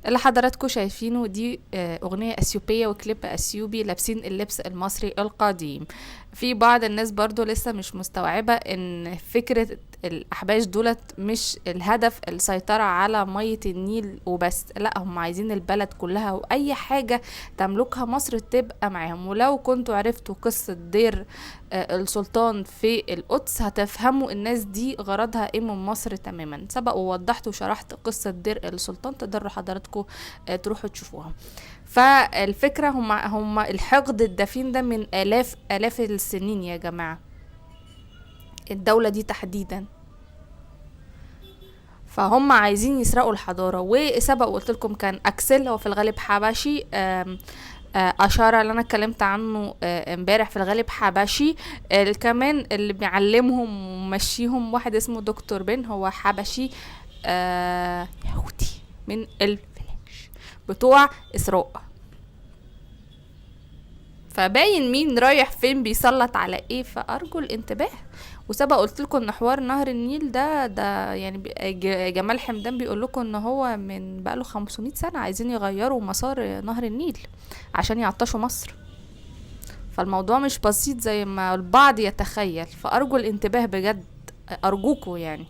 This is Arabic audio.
اللي حضراتكم شايفينه دي اغنية اثيوبية وكليب اثيوبي لابسين اللبس المصري القديم. في بعض الناس برضو لسه مش مستوعبة ان فكرة الاحباش دولت مش الهدف السيطرة على مية النيل وبس، لا هم عايزين البلد كلها واي حاجة تملكها مصر تبقى معاهم. ولو كنتوا عرفتوا قصة دير السلطان في القدس هتفهموا الناس دي غرضها ايه من مصر تماما. سبق ووضحت وشرحت قصة دير السلطان، تقدروا حضراتكم تروحوا تشوفوها. فالفكرة هم الحقد الدفين ده من آلاف السنين يا جماعة، الدولة دي تحديدا. فهم عايزين يسرقوا الحضارة. وسبق وقلت لكم كان أكسل، هو في الغالب حبشي، أشارة اللي أنا اتكلمت عنه امبارح في الغالب حبشي. كمان اللي بيعلمهم ومشيهم واحد اسمه دكتور بن، هو حبشي يهودي من الفلاش بتوع إسراء. فباين مين رايح فين بيسلط على ايه، فارجو الانتباه. وسبق قلت لكم ان حوار نهر النيل ده يعني جمال حمدان بيقول لكم ان هو من بقاله 500 سنة عايزين يغيروا مسار نهر النيل عشان يعطشوا مصر. فالموضوع مش بسيط زي ما البعض يتخيل، فارجو الانتباه بجد، ارجوكوا يعني.